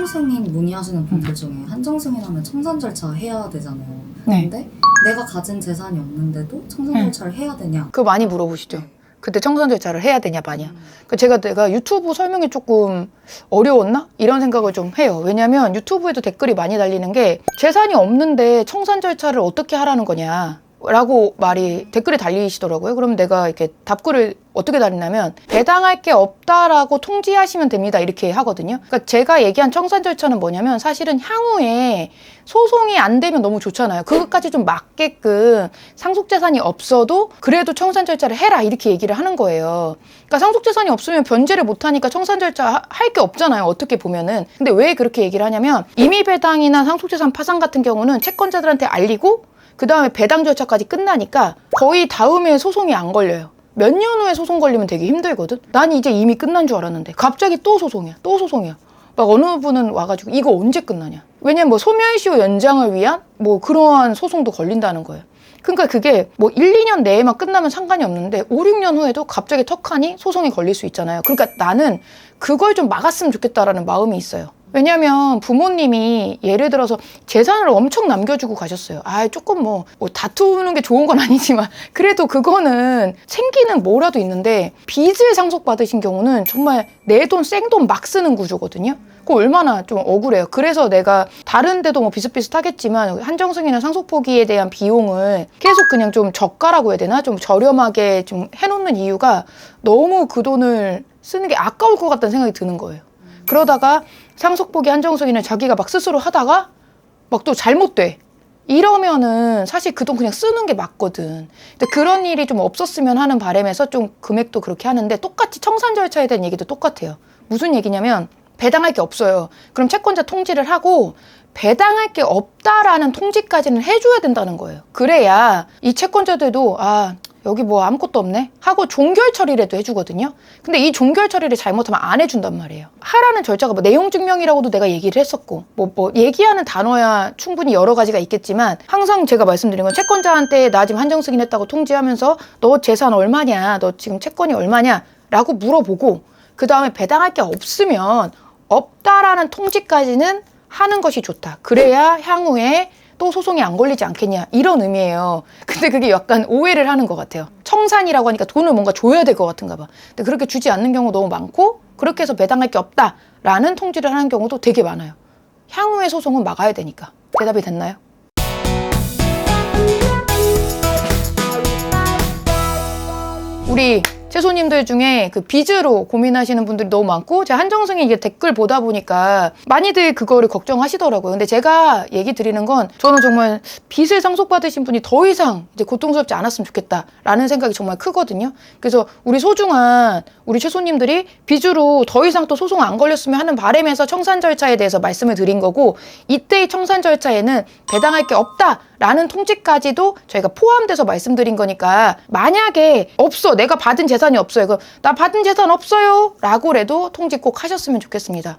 한정승인 문의하시는 분들 중에 한정승인하면 청산 절차 해야 되잖아요. 네. 근데 내가 가진 재산이 없는데도 청산 절차를 해야 되냐? 그거 많이 물어보시죠. 그때 청산 절차를 해야 되냐 마냐. 내가 유튜브 설명이 조금 어려웠나? 이런 생각을 좀 해요. 왜냐면 유튜브에도 댓글이 많이 달리는 게 재산이 없는데 청산 절차를 어떻게 하라는 거냐 라고 댓글이 달리시더라고요. 그럼 내가 이렇게 답글을 어떻게 달리냐면 배당할 게 없다라고 통지하시면 됩니다 이렇게 하거든요. 그러니까 제가 얘기한 청산 절차는 뭐냐면 사실은 향후에 소송이 안 되면 너무 좋잖아요. 그것까지 좀 맞게끔 상속재산이 없어도 그래도 청산 절차를 해라 이렇게 얘기를 하는 거예요. 그러니까 상속재산이 없으면 변제를 못하니까 청산 절차 할 게 없잖아요 어떻게 보면은. 근데 왜 그렇게 얘기를 하냐면 임의배당이나 상속재산 파산 같은 경우는 채권자들한테 알리고 그 다음에 배당 절차까지 끝나니까 거의 다음에 소송이 안 걸려요. 몇 년 후에 소송 걸리면 되게 힘들거든. 난 이제 이미 끝난 줄 알았는데 갑자기 또 소송이야. 또 소송이야. 막 어느 분은 와가지고 이거 언제 끝나냐. 왜냐면 뭐 소멸시효 연장을 위한 뭐 그러한 소송도 걸린다는 거예요. 그러니까 그게 뭐 1, 2년 내에만 끝나면 상관이 없는데 5, 6년 후에도 갑자기 턱하니 소송이 걸릴 수 있잖아요. 그러니까 나는 그걸 좀 막았으면 좋겠다라는 마음이 있어요. 왜냐면 부모님이 예를 들어서 재산을 엄청 남겨주고 가셨어요. 조금 뭐 다투는 게 좋은 건 아니지만 그래도 그거는 생기는 뭐라도 있는데 빚을 상속받으신 경우는 정말 내 돈 생돈 막 쓰는 구조거든요. 그거 얼마나 좀 억울해요. 그래서 내가 다른 데도 뭐 비슷비슷하겠지만 한정승이나 상속포기에 대한 비용을 계속 그냥 좀 저가라고 해야 되나? 좀 저렴하게 좀 해놓는 이유가 너무 그 돈을 쓰는 게 아까울 것 같다는 생각이 드는 거예요. 그러다가 상속포기 한정승이는 자기가 막 스스로 하다가 막 또 잘못돼. 이러면은 사실 그 돈 그냥 쓰는 게 맞거든. 근데 그런 일이 좀 없었으면 하는 바람에서 좀 금액도 그렇게 하는데 똑같이 청산 절차에 대한 얘기도 똑같아요. 무슨 얘기냐면 배당할 게 없어요. 그럼 채권자 통지를 하고 배당할 게 없다라는 통지까지는 해줘야 된다는 거예요. 그래야 이 채권자들도 여기 뭐 아무것도 없네 하고 종결 처리라도 해주거든요. 근데 이 종결 처리를 잘못하면 안 해준단 말이에요. 하라는 절차가 뭐 내용 증명이라고도 내가 얘기를 했었고 뭐 얘기하는 단어야 충분히 여러 가지가 있겠지만 항상 제가 말씀드린 건 채권자한테 나 지금 한정승인 했다고 통지하면서 너 재산 얼마냐, 너 지금 채권이 얼마냐 라고 물어보고 그 다음에 배당할 게 없으면 없다라는 통지까지는 하는 것이 좋다. 그래야 향후에 또 소송이 안 걸리지 않겠냐 이런 의미예요. 근데 그게 약간 오해를 하는 것 같아요. 청산이라고 하니까 돈을 뭔가 줘야 될 것 같은가 봐. 근데 그렇게 주지 않는 경우 너무 많고 그렇게 해서 배당할 게 없다라는 통지를 하는 경우도 되게 많아요. 향후의 소송은 막아야 되니까. 대답이 됐나요? 우리 채소님들 중에 그 빚으로 고민하시는 분들이 너무 많고 제가 한정승이 이게 댓글 보다 보니까 많이들 그거를 걱정하시더라고요. 근데 제가 얘기 드리는 건 저는 정말 빚을 상속받으신 분이 더 이상 이제 고통스럽지 않았으면 좋겠다라는 생각이 정말 크거든요. 그래서 우리 소중한 우리 채소님들이 빚으로 더 이상 또 소송 안 걸렸으면 하는 바람에서 청산 절차에 대해서 말씀을 드린 거고 이때의 청산 절차에는 배당할 게 없다라는 통지까지도 저희가 포함돼서 말씀드린 거니까 만약에 없어 내가 받은 재산이 없어요. 나 받은 재산 없어요 라고라도 통지 꼭 하셨으면 좋겠습니다.